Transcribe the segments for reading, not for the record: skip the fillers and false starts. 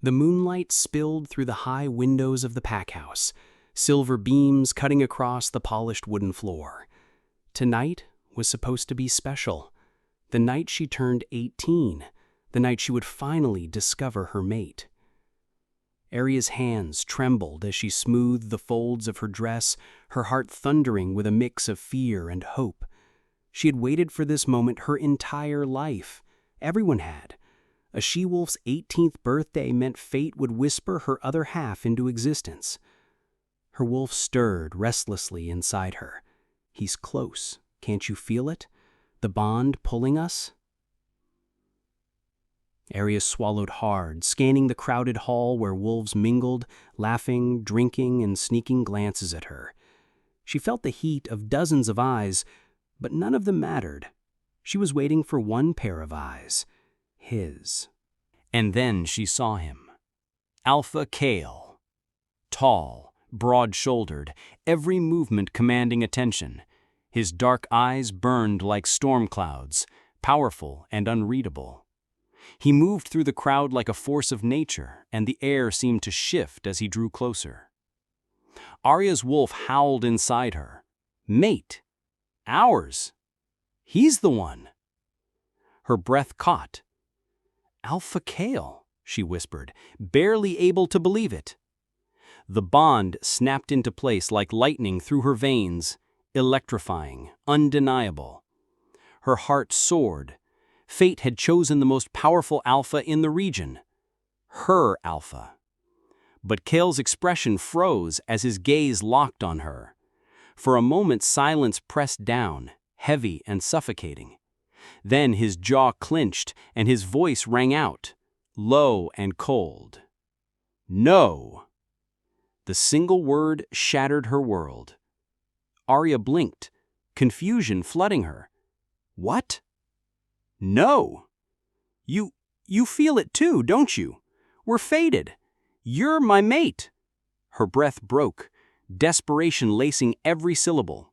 The moonlight spilled through the high windows of the pack house, silver beams cutting across the polished wooden floor. Tonight was supposed to be special. The night she turned 18, the night she would finally discover her mate. Aria's hands trembled as she smoothed the folds of her dress, her heart thundering with a mix of fear and hope. She had waited for this moment her entire life. Everyone had. A she-wolf's 18th birthday meant fate would whisper her other half into existence. Her wolf stirred restlessly inside her. He's close. Can't you feel it? The bond pulling us? Aria swallowed hard, scanning the crowded hall where wolves mingled, laughing, drinking, and sneaking glances at her. She felt the heat of dozens of eyes, but none of them mattered. She was waiting for one pair of eyes. His. And then she saw him. Alpha Kale. Tall, broad-shouldered, every movement commanding attention. His dark eyes burned like storm clouds, powerful and unreadable. He moved through the crowd like a force of nature, and the air seemed to shift as he drew closer. Aria's wolf howled inside her. Mate! Ours! He's the one! Her breath caught. Alpha Kale, she whispered, barely able to believe it. The bond snapped into place like lightning through her veins, electrifying, undeniable. Her heart soared. Fate had chosen the most powerful alpha in the region. Her alpha. But Kale's expression froze as his gaze locked on her. For a moment silence pressed down, heavy and suffocating. Then his jaw clenched and his voice rang out, low and cold. No! The single word shattered her world. Aria blinked, confusion flooding her. What? No! You feel it too, don't you? We're fated. You're my mate. Her breath broke, desperation lacing every syllable.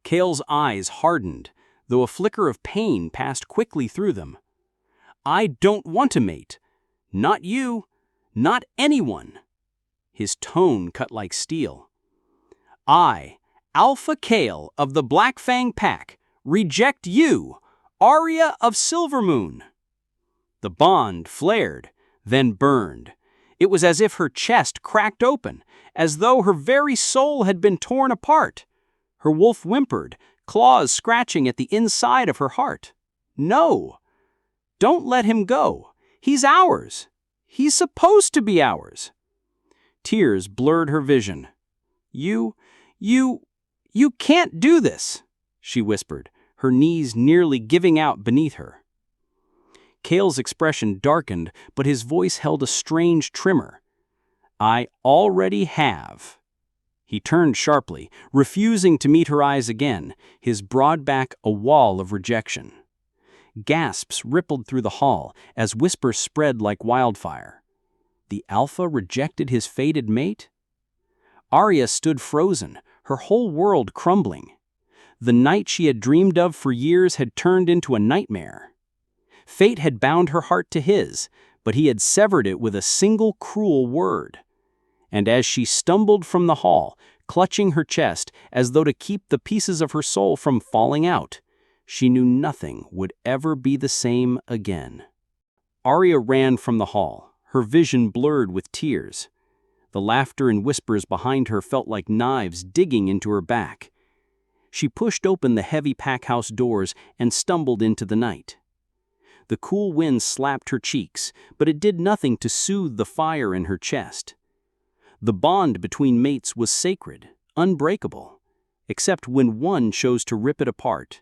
Kale's eyes hardened, though a flicker of pain passed quickly through them. I don't want a mate. Not you. Not anyone. His tone cut like steel. I, Alpha Kale of the Black Fang Pack, reject you, Aria of Silvermoon. The bond flared, then burned. It was as if her chest cracked open, as though her very soul had been torn apart. Her wolf whimpered, claws scratching at the inside of her heart. No! Don't let him go. He's ours. He's supposed to be ours. Tears blurred her vision. You can't do this, she whispered, her knees nearly giving out beneath her. Kale's expression darkened, but his voice held a strange tremor. I already have. He turned sharply, refusing to meet her eyes again, his broad back a wall of rejection. Gasps rippled through the hall as whispers spread like wildfire. The alpha rejected his fated mate? Aria stood frozen, her whole world crumbling. The night she had dreamed of for years had turned into a nightmare. Fate had bound her heart to his, but he had severed it with a single cruel word. And as she stumbled from the hall, clutching her chest as though to keep the pieces of her soul from falling out, she knew nothing would ever be the same again. Aria ran from the hall, her vision blurred with tears. The laughter and whispers behind her felt like knives digging into her back. She pushed open the heavy pack house doors and stumbled into the night. The cool wind slapped her cheeks, but it did nothing to soothe the fire in her chest. The bond between mates was sacred, unbreakable, except when one chose to rip it apart.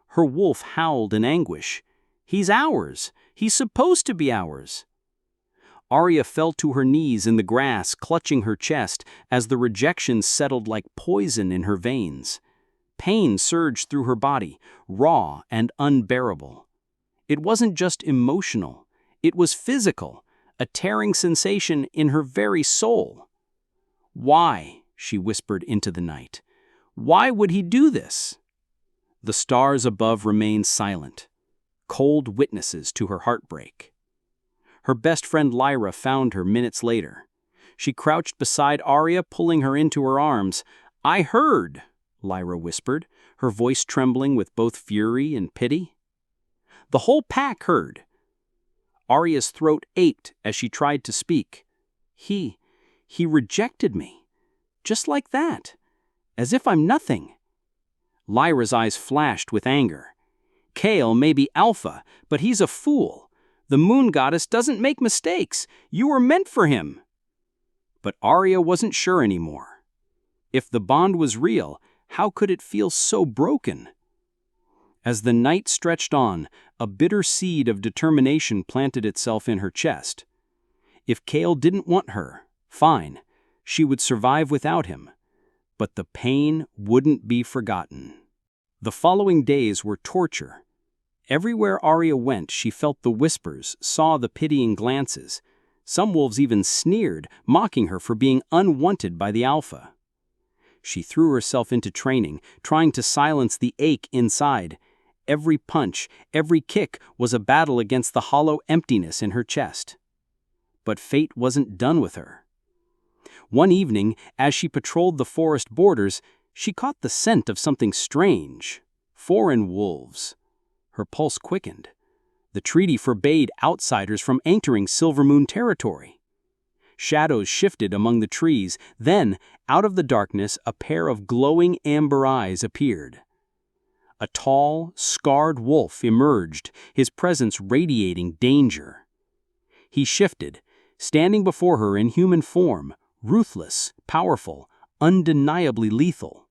Her wolf howled in anguish. He's ours. He's supposed to be ours. Aria fell to her knees in the grass, clutching her chest as the rejection settled like poison in her veins. Pain surged through her body, raw and unbearable. It wasn't just emotional, it was physical, a tearing sensation in her very soul. Why? She whispered into the night. Why would he do this? The stars above remained silent, cold witnesses to her heartbreak. Her best friend Lyra found her minutes later. She crouched beside Arya, pulling her into her arms. "I heard," Lyra whispered, her voice trembling with both fury and pity. "The whole pack heard." Arya's throat ached as she tried to speak. He rejected me. Just like that. As if I'm nothing." Lyra's eyes flashed with anger. "Kale may be alpha, but he's a fool. The moon goddess doesn't make mistakes. You were meant for him." But Arya wasn't sure anymore. If the bond was real, how could it feel so broken? As the night stretched on, a bitter seed of determination planted itself in her chest. If Kale didn't want her, fine, she would survive without him. But the pain wouldn't be forgotten. The following days were torture. Everywhere Arya went, she felt the whispers, saw the pitying glances. Some wolves even sneered, mocking her for being unwanted by the alpha. She threw herself into training, trying to silence the ache inside. Every punch, every kick was a battle against the hollow emptiness in her chest. But fate wasn't done with her. One evening, as she patrolled the forest borders, she caught the scent of something strange. Foreign wolves. Her pulse quickened. The treaty forbade outsiders from entering Silvermoon territory. Shadows shifted among the trees. Then, out of the darkness, a pair of glowing amber eyes appeared. A tall, scarred wolf emerged, his presence radiating danger. He shifted, standing before her in human form, ruthless, powerful, undeniably lethal.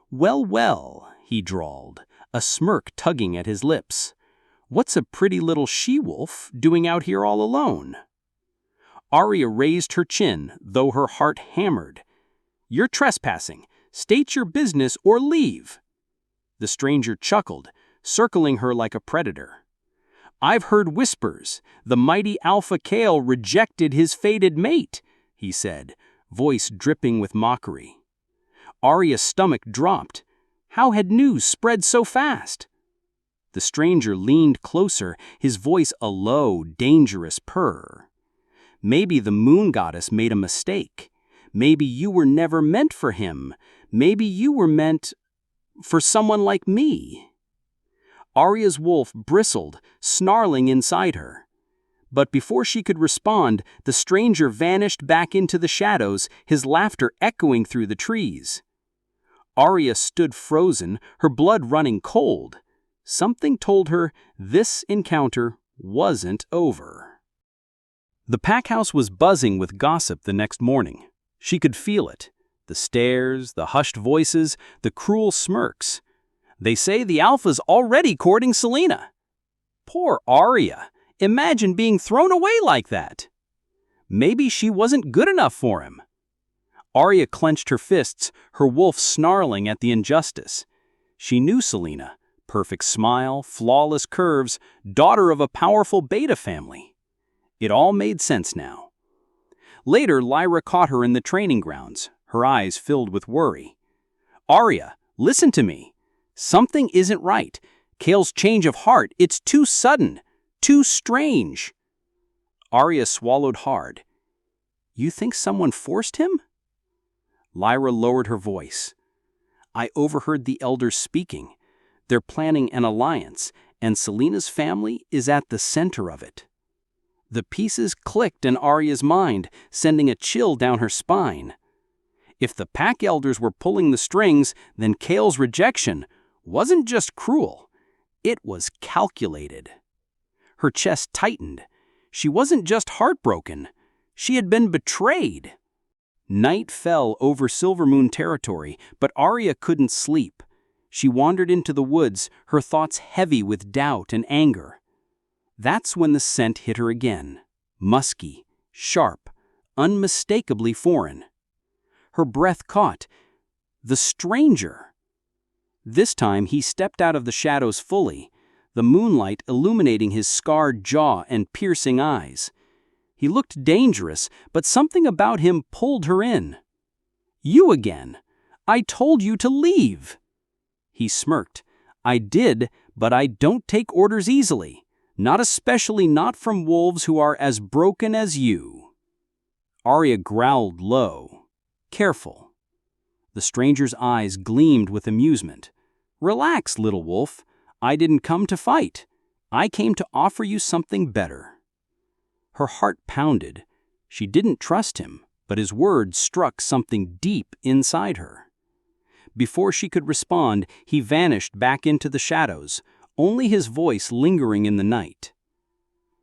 Well, he drawled, a smirk tugging at his lips. "What's a pretty little she-wolf doing out here all alone?" Arya raised her chin, though her heart hammered. "You're trespassing. State your business or leave." The stranger chuckled, circling her like a predator. "I've heard whispers. The mighty Alpha Kale rejected his fated mate," he said, voice dripping with mockery. Arya's stomach dropped. How had news spread so fast? The stranger leaned closer, his voice a low, dangerous purr. "Maybe the moon goddess made a mistake. Maybe you were never meant for him. Maybe you were meant for someone like me." Arya's wolf bristled, snarling inside her. But before she could respond, the stranger vanished back into the shadows, his laughter echoing through the trees. Arya stood frozen, her blood running cold. Something told her this encounter wasn't over. The pack house was buzzing with gossip the next morning. She could feel it. The stares, the hushed voices, the cruel smirks. "They say the alpha's already courting Selena." Poor Arya. Imagine being thrown away like that. Maybe she wasn't good enough for him. Arya clenched her fists, her wolf snarling at the injustice. She knew Selena. Perfect smile, flawless curves, daughter of a powerful beta family. It all made sense now. Later, Lyra caught her in the training grounds, her eyes filled with worry. "Arya, listen to me. Something isn't right. Kale's change of heart, it's too sudden, too strange." Arya swallowed hard. "You think someone forced him?" Lyra lowered her voice. "I overheard the elders speaking. They're planning an alliance, and Selena's family is at the center of it." The pieces clicked in Arya's mind, sending a chill down her spine. If the pack elders were pulling the strings, then Kale's rejection wasn't just cruel. It was calculated. Her chest tightened. She wasn't just heartbroken. She had been betrayed. Night fell over Silvermoon territory, but Arya couldn't sleep. She wandered into the woods, her thoughts heavy with doubt and anger. That's when the scent hit her again. Musky, sharp, unmistakably foreign. Her breath caught. The stranger. This time he stepped out of the shadows fully, the moonlight illuminating his scarred jaw and piercing eyes. He looked dangerous, but something about him pulled her in. "You again. I told you to leave." He smirked. "I did, but I don't take orders easily. Not especially not from wolves who are as broken as you." Arya growled low, careful. The stranger's eyes gleamed with amusement. "Relax, little wolf. I didn't come to fight. I came to offer you something better." Her heart pounded. She didn't trust him, but his words struck something deep inside her. Before she could respond, he vanished back into the shadows, only his voice lingering in the night.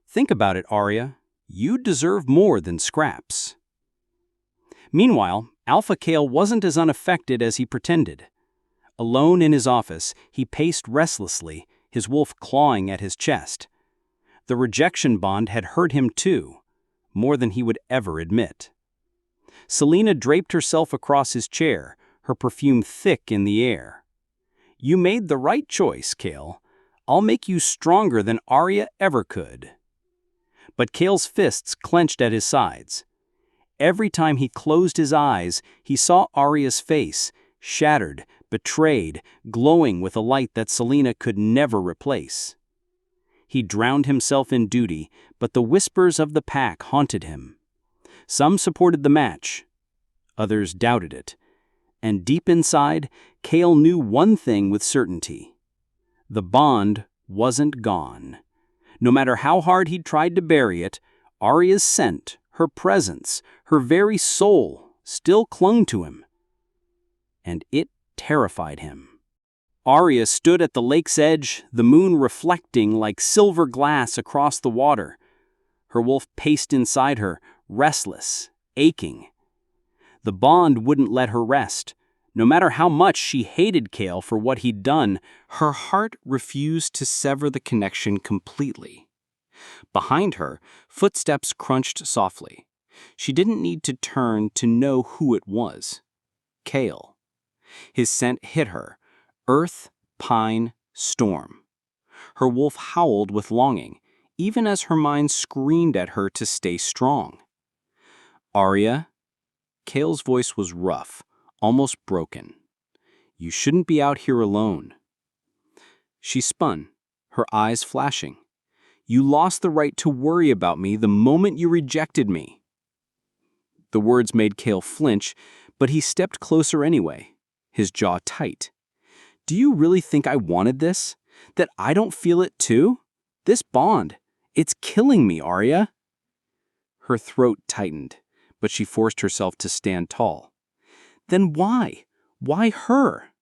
"Think about it, Arya. You deserve more than scraps." Meanwhile, Alpha Kale wasn't as unaffected as he pretended. Alone in his office, he paced restlessly, his wolf clawing at his chest. The rejection bond had hurt him too, more than he would ever admit. Selena draped herself across his chair, her perfume thick in the air. "You made the right choice, Kale. I'll make you stronger than Arya ever could." But Kale's fists clenched at his sides. Every time he closed his eyes, he saw Arya's face, shattered, betrayed, glowing with a light that Selena could never replace. He drowned himself in duty, but the whispers of the pack haunted him. Some supported the match, others doubted it. And deep inside, Kale knew one thing with certainty. The bond wasn't gone. No matter how hard he'd tried to bury it, Arya's scent, her presence, her very soul still clung to him. And it terrified him. Arya stood at the lake's edge, the moon reflecting like silver glass across the water. Her wolf paced inside her, restless, aching. The bond wouldn't let her rest. No matter how much she hated Kale for what he'd done, her heart refused to sever the connection completely. Behind her, footsteps crunched softly. She didn't need to turn to know who it was. Kale. His scent hit her. Earth, pine, storm. Her wolf howled with longing, even as her mind screamed at her to stay strong. "Arya?" Kale's voice was rough, almost broken. "You shouldn't be out here alone." She spun, her eyes flashing. "You lost the right to worry about me the moment you rejected me." The words made Kale flinch, but he stepped closer anyway, his jaw tight. "Do you really think I wanted this? That I don't feel it too? This bond, it's killing me, Arya." Her throat tightened, but she forced herself to stand tall. "Then why? Why her?"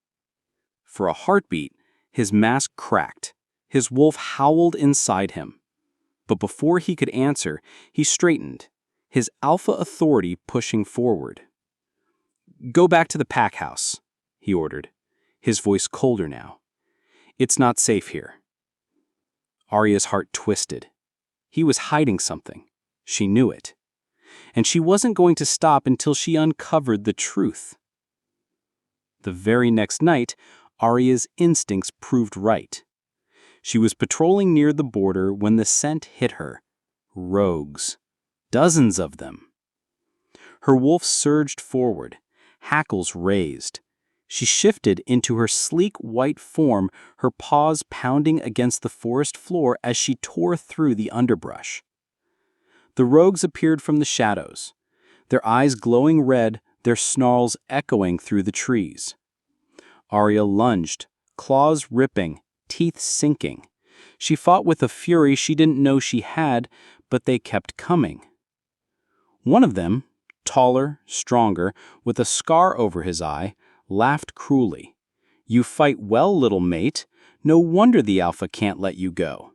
For a heartbeat, his mask cracked. His wolf howled inside him. But before he could answer, he straightened, his alpha authority pushing forward. "Go back to the pack house," he ordered, his voice colder now. "It's not safe here." Arya's heart twisted. He was hiding something. She knew it. And she wasn't going to stop until she uncovered the truth. The very next night, Arya's instincts proved right. She was patrolling near the border when the scent hit her. Rogues. Dozens of them. Her wolf surged forward, hackles raised. She shifted into her sleek white form, her paws pounding against the forest floor as she tore through the underbrush. The rogues appeared from the shadows, their eyes glowing red, their snarls echoing through the trees. Arya lunged, claws ripping, teeth sinking. She fought with a fury she didn't know she had, but they kept coming. One of them, taller, stronger, with a scar over his eye, laughed cruelly. "You fight well, little mate. No wonder the alpha can't let you go."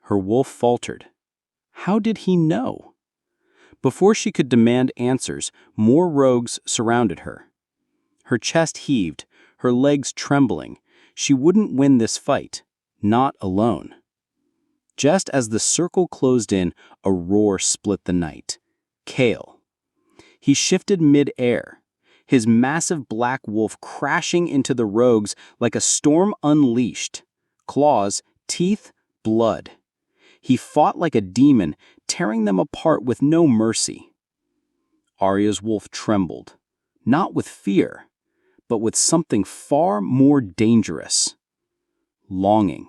Her wolf faltered. How did he know? Before she could demand answers, more rogues surrounded her. Her chest heaved, her legs trembling. She wouldn't win this fight, not alone. Just as the circle closed in, a roar split the night. Kale. He shifted mid-air, his massive black wolf crashing into the rogues like a storm unleashed. Claws, teeth, blood. He fought like a demon, tearing them apart with no mercy. Arya's wolf trembled, not with fear, but with something far more dangerous. Longing.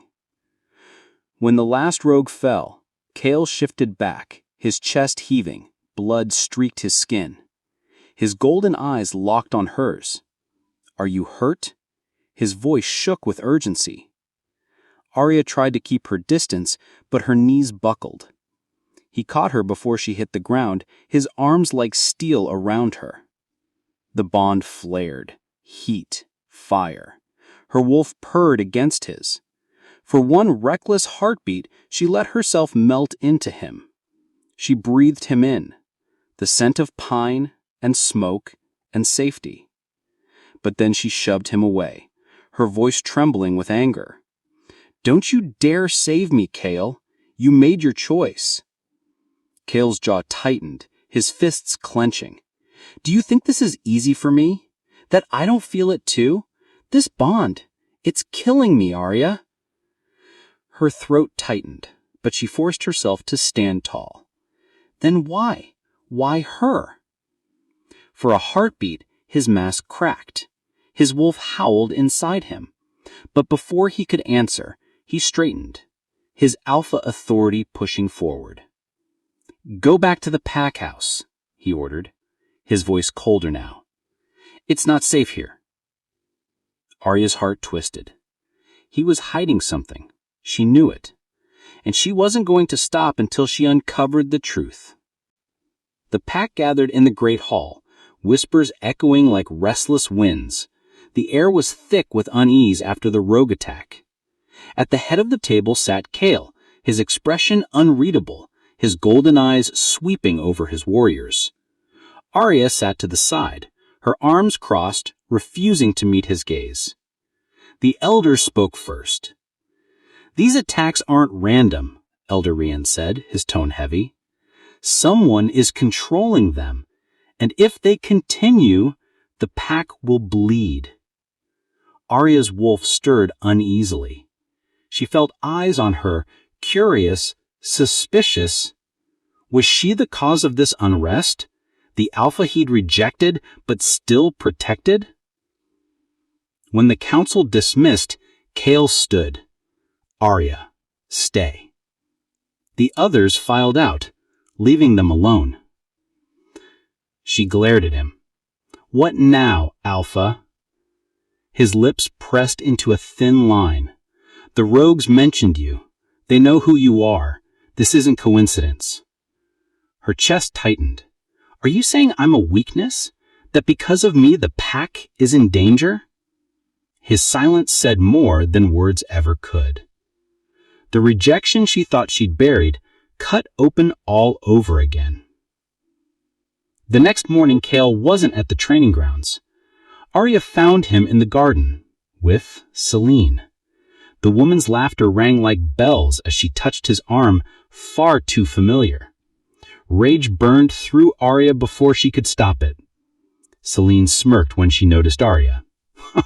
When the last rogue fell, Kale shifted back, his chest heaving, blood streaked his skin. His golden eyes locked on hers. "Are you hurt?" His voice shook with urgency. Arya tried to keep her distance, but her knees buckled. He caught her before she hit the ground, his arms like steel around her. The bond flared. Heat. Fire. Her wolf purred against his. For one reckless heartbeat, she let herself melt into him. She breathed him in, the scent of pine and smoke and safety. But then she shoved him away, her voice trembling with anger. "Don't you dare save me, Kale. You made your choice." Kale's jaw tightened, his fists clenching. "Do you think this is easy for me? That I don't feel it too? This bond, it's killing me, Arya." Her throat tightened, but she forced herself to stand tall. Then why? Why her? For a heartbeat, his mask cracked. His wolf howled inside him. But before he could answer, he straightened, his alpha authority pushing forward. "Go back to the pack house," he ordered, his voice colder now. "It's not safe here." Arya's heart twisted. He was hiding something. She knew it. And she wasn't going to stop until she uncovered the truth. The pack gathered in the great hall, whispers echoing like restless winds. The air was thick with unease after the rogue attack. At the head of the table sat Kale, his expression unreadable, his golden eyes sweeping over his warriors. Arya sat to the side, her arms crossed, refusing to meet his gaze. The elder spoke first. "These attacks aren't random," Elder Rian said, his tone heavy. "Someone is controlling them, and if they continue, the pack will bleed." Arya's wolf stirred uneasily. She felt eyes on her, curious, suspicious. Was she the cause of this unrest? The alpha he'd rejected, but still protected? When the council dismissed, Kale stood. "Arya, stay." The others filed out, leaving them alone. She glared at him. "What now, Alpha?" His lips pressed into a thin line. "The rogues mentioned you. They know who you are. This isn't coincidence." Her chest tightened. "Are you saying I'm a weakness? That because of me the pack is in danger?" His silence said more than words ever could. The rejection she thought she'd buried cut open all over again. The next morning, Kale wasn't at the training grounds. Arya found him in the garden, with Celine. The woman's laughter rang like bells as she touched his arm, far too familiar. Rage burned through Arya before she could stop it. Celine smirked when she noticed Arya.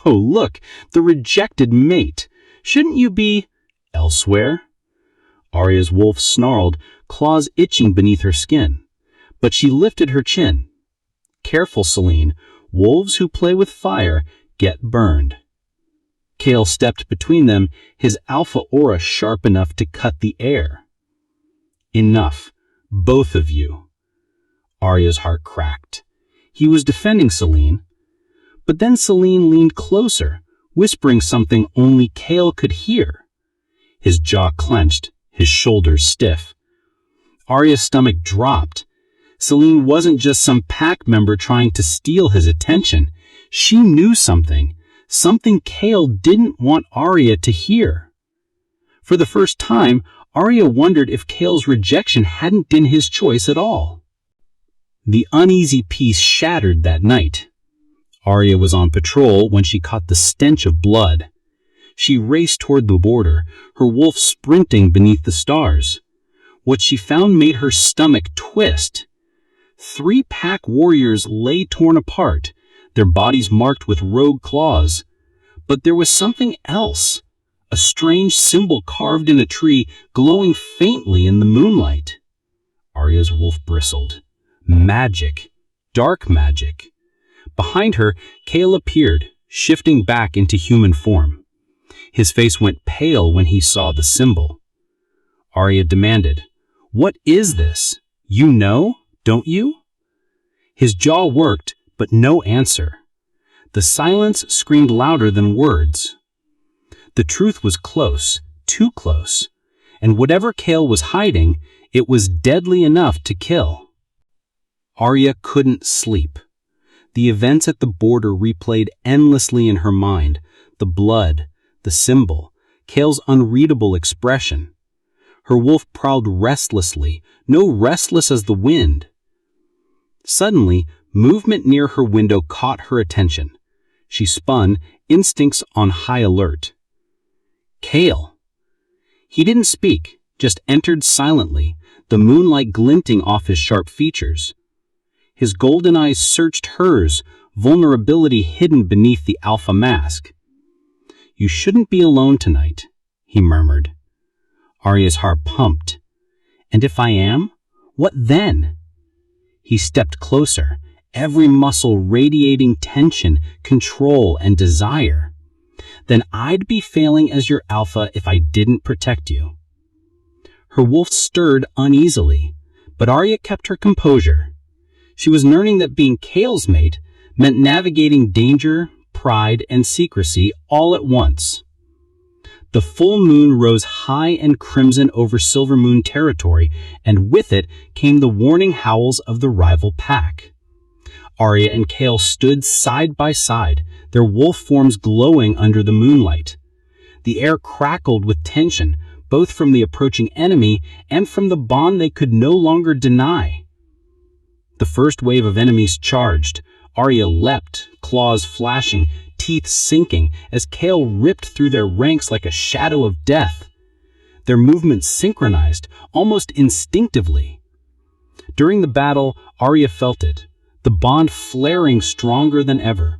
"Oh, look, the rejected mate. Shouldn't you be elsewhere?" Arya's wolf snarled, claws itching beneath her skin. But she lifted her chin. "Careful, Celine. Wolves who play with fire get burned." Kale stepped between them, his alpha aura sharp enough to cut the air. "Enough, both of you." Arya's heart cracked. He was defending Celine. But then Celine leaned closer, whispering something only Kale could hear. His jaw clenched, his shoulders stiff. Arya's stomach dropped. Celine wasn't just some pack member trying to steal his attention. She knew something Kale didn't want Arya to hear. For the first time, Arya wondered if Kale's rejection hadn't been his choice at all. The uneasy peace shattered that night. Arya was on patrol when she caught the stench of blood. She raced toward the border, her wolf sprinting beneath the stars. What she found made her stomach twist. 3 pack warriors lay torn apart, their bodies marked with rogue claws. But there was something else, a strange symbol carved in a tree, glowing faintly in the moonlight. Arya's wolf bristled. Magic. Dark magic. Behind her, Kale appeared, shifting back into human form. His face went pale when he saw the symbol. Arya demanded. "What is this? You know, don't you?" His jaw worked, but no answer. The silence screamed louder than words. The truth was close, too close, and whatever Kale was hiding, it was deadly enough to kill. Arya couldn't sleep. The events at the border replayed endlessly in her mind, the blood, the symbol, Kale's unreadable expression. Her wolf prowled restlessly, no restless as the wind. Suddenly, movement near her window caught her attention. She spun, instincts on high alert. Kale. He didn't speak, just entered silently, the moonlight glinting off his sharp features. His golden eyes searched hers, vulnerability hidden beneath the alpha mask. "You shouldn't be alone tonight," he murmured. Arya's heart pumped. "And if I am? What then?" He stepped closer, every muscle radiating tension, control, and desire. "Then I'd be failing as your alpha if I didn't protect you." Her wolf stirred uneasily, but Arya kept her composure. She was learning that being Kale's mate meant navigating danger, pride, and secrecy all at once. The full moon rose high and crimson over Silver Moon territory, and with it came the warning howls of the rival pack. Arya and Kale stood side by side, their wolf forms glowing under the moonlight. The air crackled with tension, both from the approaching enemy and from the bond they could no longer deny. The first wave of enemies charged. Arya leapt, claws flashing, teeth sinking, as Kale ripped through their ranks like a shadow of death. Their movements synchronized, almost instinctively. During the battle, Arya felt it, the bond flaring stronger than ever.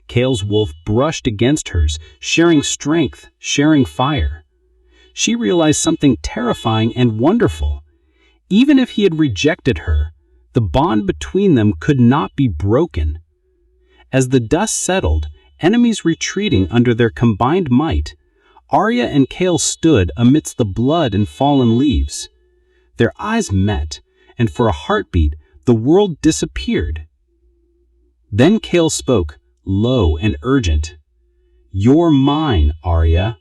Kale's wolf brushed against hers, sharing strength, sharing fire. She realized something terrifying and wonderful. Even if he had rejected her, the bond between them could not be broken. As the dust settled, enemies retreating under their combined might, Arya and Kale stood amidst the blood and fallen leaves. Their eyes met, and for a heartbeat, the world disappeared. Then Kale spoke, low and urgent. "You're mine, Arya.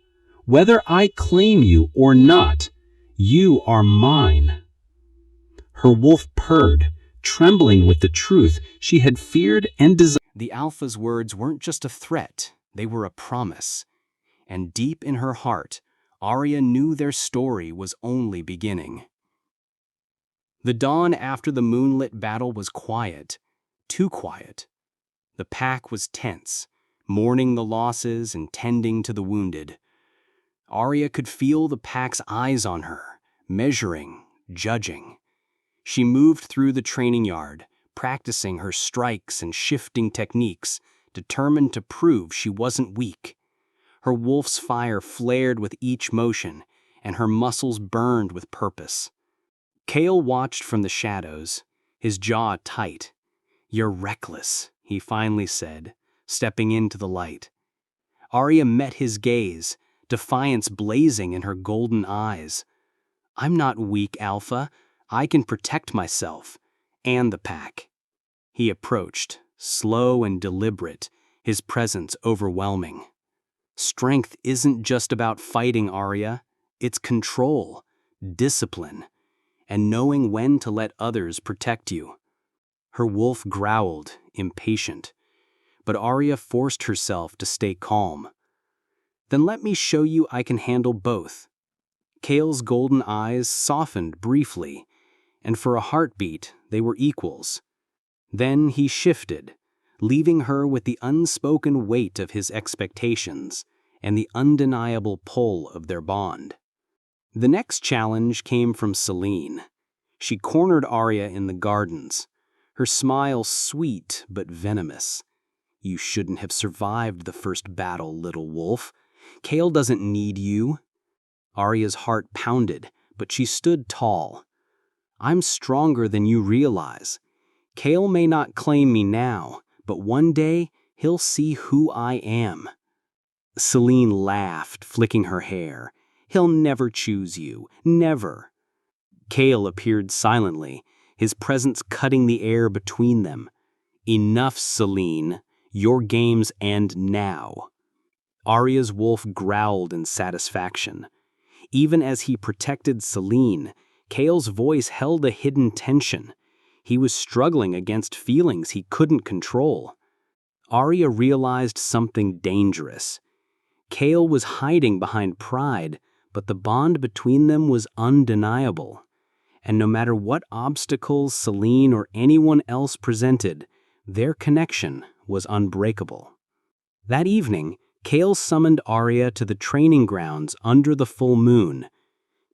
Whether I claim you or not, you are mine." Her wolf purred, trembling with the truth she had feared and desired. The Alpha's words weren't just a threat, they were a promise. And deep in her heart, Arya knew their story was only beginning. The dawn after the moonlit battle was quiet, too quiet. The pack was tense, mourning the losses and tending to the wounded. Arya could feel the pack's eyes on her, measuring, judging. She moved through the training yard, practicing her strikes and shifting techniques, determined to prove she wasn't weak. Her wolf's fire flared with each motion, and her muscles burned with purpose. Kale watched from the shadows, his jaw tight. "You're reckless," he finally said, stepping into the light. Arya met his gaze, defiance blazing in her golden eyes. "I'm not weak, Alpha. I can protect myself and the pack." He approached, slow and deliberate, his presence overwhelming. "Strength isn't just about fighting, Arya. It's control, discipline, and knowing when to let others protect you." Her wolf growled, impatient, but Arya forced herself to stay calm. "Then let me show you I can handle both." Kale's golden eyes softened briefly, and for a heartbeat they were equals. Then he shifted, leaving her with the unspoken weight of his expectations and the undeniable pull of their bond. The next challenge came from Selene. She cornered Arya in the gardens, her smile sweet but venomous. "You shouldn't have survived the first battle, little wolf. Kale doesn't need you." Arya's heart pounded, but she stood tall. "I'm stronger than you realize. Kale may not claim me now, but one day he'll see who I am." Selene laughed, flicking her hair, He'll never choose you. Never. Kale appeared silently, his presence cutting the air between them. Enough, Celine. Your games end now. Arya's wolf growled in satisfaction. Even as he protected Celine, Kale's voice held a hidden tension. He was struggling against feelings he couldn't control. Arya realized something dangerous. Kale was hiding behind pride, but the bond between them was undeniable. And no matter what obstacles Celine or anyone else presented, their connection was unbreakable. That evening, Kale summoned Arya to the training grounds under the full moon.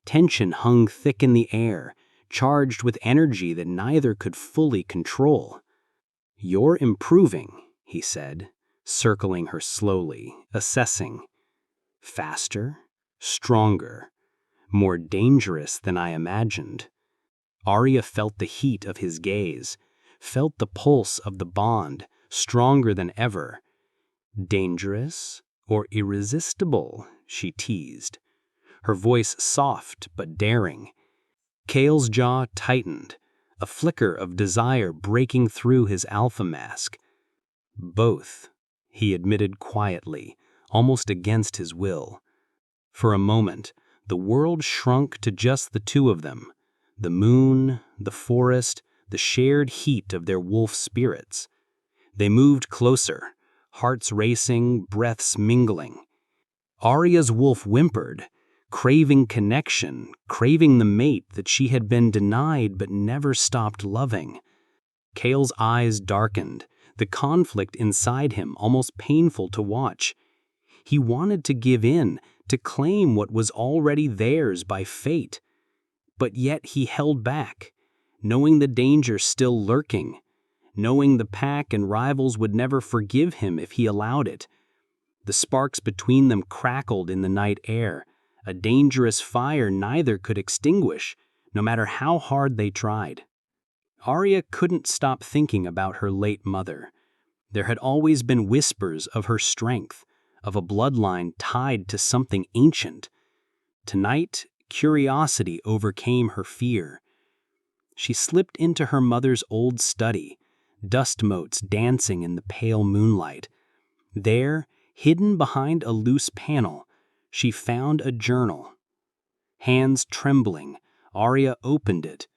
Tension hung thick in the air, charged with energy that neither could fully control. "You're improving," he said, circling her slowly, assessing. "Faster, stronger, more dangerous than I imagined." Arya felt the heat of his gaze, felt the pulse of the bond, stronger than ever. "Dangerous or irresistible?" she teased, her voice soft but daring. Kale's jaw tightened, a flicker of desire breaking through his alpha mask. "Both," he admitted quietly, almost against his will. For a moment, the world shrunk to just the two of them, the moon, the forest, the shared heat of their wolf spirits. They moved closer, hearts racing, breaths mingling. Arya's wolf whimpered, craving connection, craving the mate that she had been denied but never stopped loving. Kale's eyes darkened, the conflict inside him almost painful to watch. He wanted to give in, to claim what was already theirs by fate. But yet he held back, knowing the danger still lurking, knowing the pack and rivals would never forgive him if he allowed it. The sparks between them crackled in the night air, a dangerous fire neither could extinguish, no matter how hard they tried. Arya couldn't stop thinking about her late mother. There had always been whispers of her strength, of a bloodline tied to something ancient. Tonight, curiosity overcame her fear. She slipped into her mother's old study, dust motes dancing in the pale moonlight. There, hidden behind a loose panel, she found a journal. Hands trembling, Arya opened it.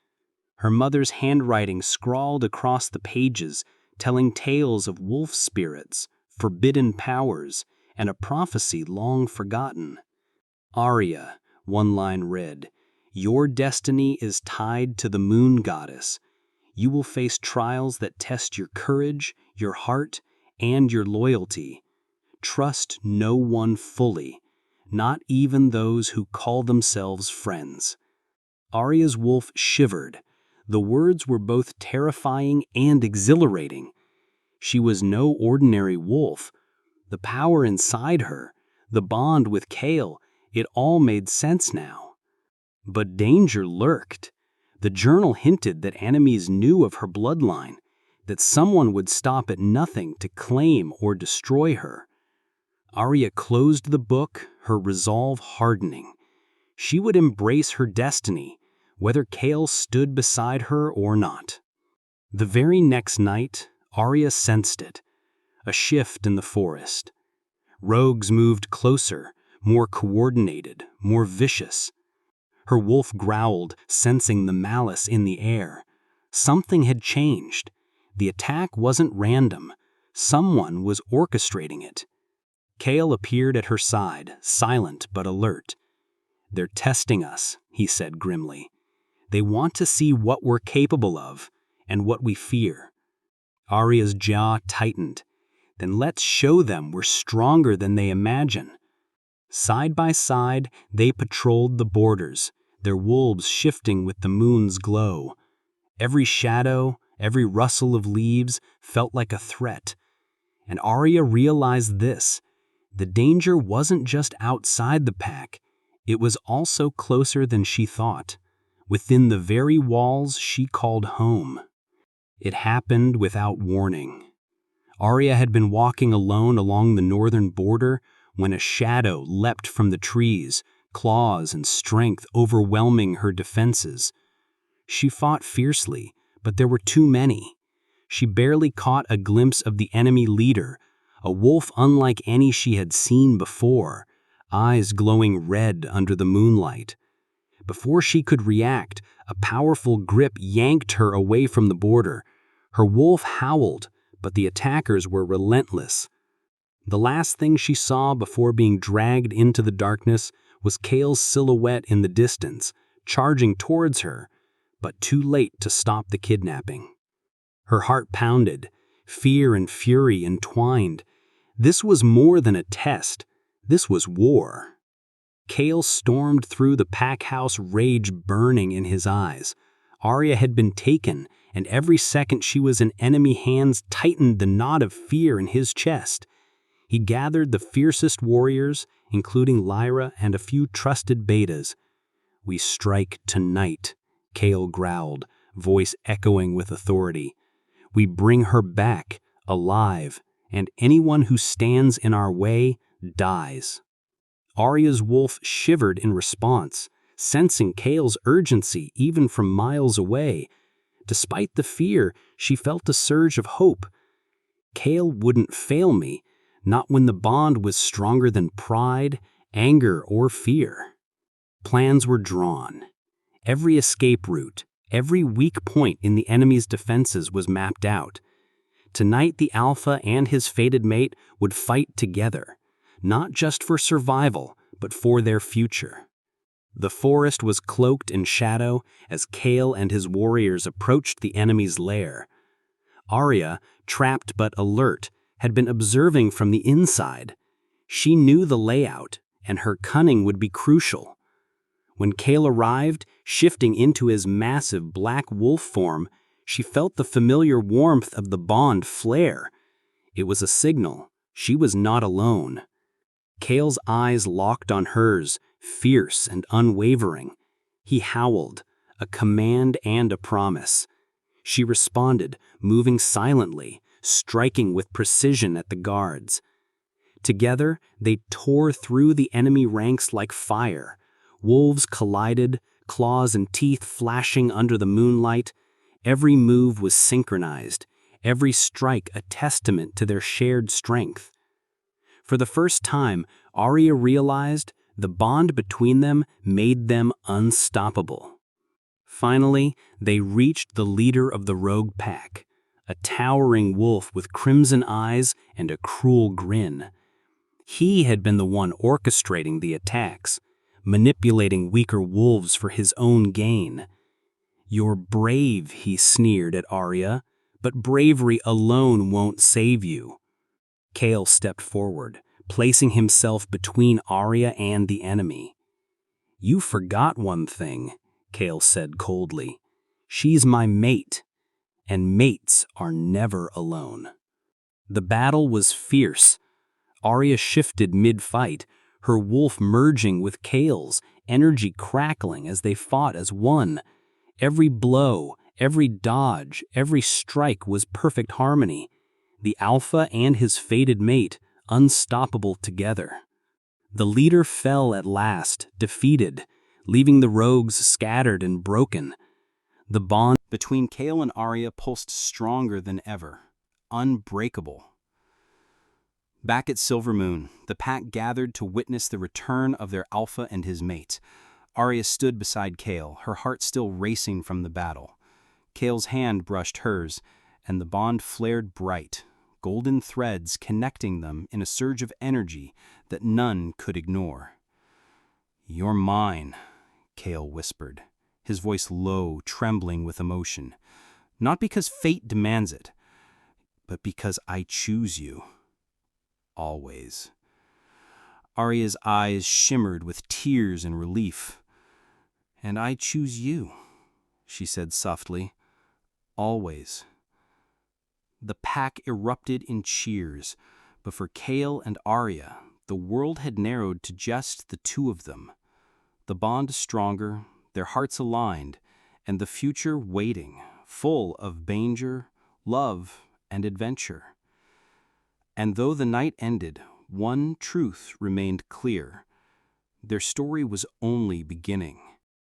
Her mother's handwriting scrawled across the pages, telling tales of wolf spirits, forbidden powers, and a prophecy long forgotten. "Arya," one line read, "your destiny is tied to the moon goddess. You will face trials that test your courage, your heart, and your loyalty. Trust no one fully, not even those who call themselves friends." Arya's wolf shivered. The words were both terrifying and exhilarating. She was no ordinary wolf. The power inside her, the bond with Kale, it all made sense now. But danger lurked. The journal hinted that enemies knew of her bloodline, that someone would stop at nothing to claim or destroy her. Arya closed the book, her resolve hardening. She would embrace her destiny, whether Kale stood beside her or not. The very next night, Arya sensed it, a shift in the forest. Rogues moved closer, more coordinated, more vicious. Her wolf growled, sensing the malice in the air. Something had changed. The attack wasn't random. Someone was orchestrating it. Kale appeared at her side, silent but alert. "They're testing us," he said grimly. "They want to see what we're capable of, and what we fear." Arya's jaw tightened. "Then let's show them we're stronger than they imagine." Side by side, they patrolled the borders, their wolves shifting with the moon's glow. Every shadow, every rustle of leaves felt like a threat. And Arya realized this: the danger wasn't just outside the pack, it was also closer than she thought, within the very walls she called home. It happened without warning. Arya had been walking alone along the northern border when a shadow leapt from the trees, claws and strength overwhelming her defenses. She fought fiercely, but there were too many. She barely caught a glimpse of the enemy leader, a wolf unlike any she had seen before, eyes glowing red under the moonlight. Before she could react, a powerful grip yanked her away from the border. Her wolf howled, but the attackers were relentless. The last thing she saw before being dragged into the darkness was Kale's silhouette in the distance, charging towards her, but too late to stop the kidnapping. Her heart pounded, fear and fury entwined. This was more than a test. This was war. Kale stormed through the pack house, rage burning in his eyes. Arya had been taken, and every second she was in enemy hands tightened the knot of fear in his chest. He gathered the fiercest warriors, including Lyra and a few trusted betas. "We strike tonight," Kale growled, voice echoing with authority. "We bring her back, alive, and anyone who stands in our way dies." Arya's wolf shivered in response, sensing Kale's urgency even from miles away. Despite the fear, she felt a surge of hope. Kale wouldn't fail me, not when the bond was stronger than pride, anger, or fear. Plans were drawn. Every escape route, every weak point in the enemy's defenses was mapped out. Tonight the Alpha and his fated mate would fight together, not just for survival, but for their future. The forest was cloaked in shadow as Kale and his warriors approached the enemy's lair. Arya, trapped but alert, had been observing from the inside. She knew the layout, and her cunning would be crucial. When Kale arrived, shifting into his massive black wolf form, she felt the familiar warmth of the bond flare. It was a signal. She was not alone. Kale's eyes locked on hers, fierce and unwavering. He howled, a command and a promise. She responded, moving silently, striking with precision at the guards. Together, they tore through the enemy ranks like fire. Wolves collided, claws and teeth flashing under the moonlight. Every move was synchronized, every strike a testament to their shared strength. For the first time, Arya realized the bond between them made them unstoppable. Finally, they reached the leader of the rogue pack, a towering wolf with crimson eyes and a cruel grin. He had been the one orchestrating the attacks, manipulating weaker wolves for his own gain. "You're brave," he sneered at Arya, "but bravery alone won't save you." Kale stepped forward, placing himself between Arya and the enemy. "You forgot one thing," Kale said coldly. "She's my mate, and mates are never alone." The battle was fierce. Arya shifted mid-fight, her wolf merging with Kale's, energy crackling as they fought as one. Every blow, every dodge, every strike was perfect harmony. The Alpha and his fated mate, unstoppable together. The leader fell at last, defeated, leaving the rogues scattered and broken. The bond between Kale and Arya pulsed stronger than ever, unbreakable. Back at Silver Moon, the pack gathered to witness the return of their Alpha and his mate. Arya stood beside Kale, her heart still racing from the battle. Kale's hand brushed hers, and the bond flared bright, golden threads connecting them in a surge of energy that none could ignore. "You're mine," Kale whispered, his voice low, trembling with emotion. "Not because fate demands it, but because I choose you. Always." Arya's eyes shimmered with tears and relief. "And I choose you," she said softly. "Always." The pack erupted in cheers, but for Kale and Arya, the world had narrowed to just the two of them. The bond stronger, their hearts aligned, and the future waiting, full of danger, love, and adventure. And though the night ended, one truth remained clear. Their story was only beginning.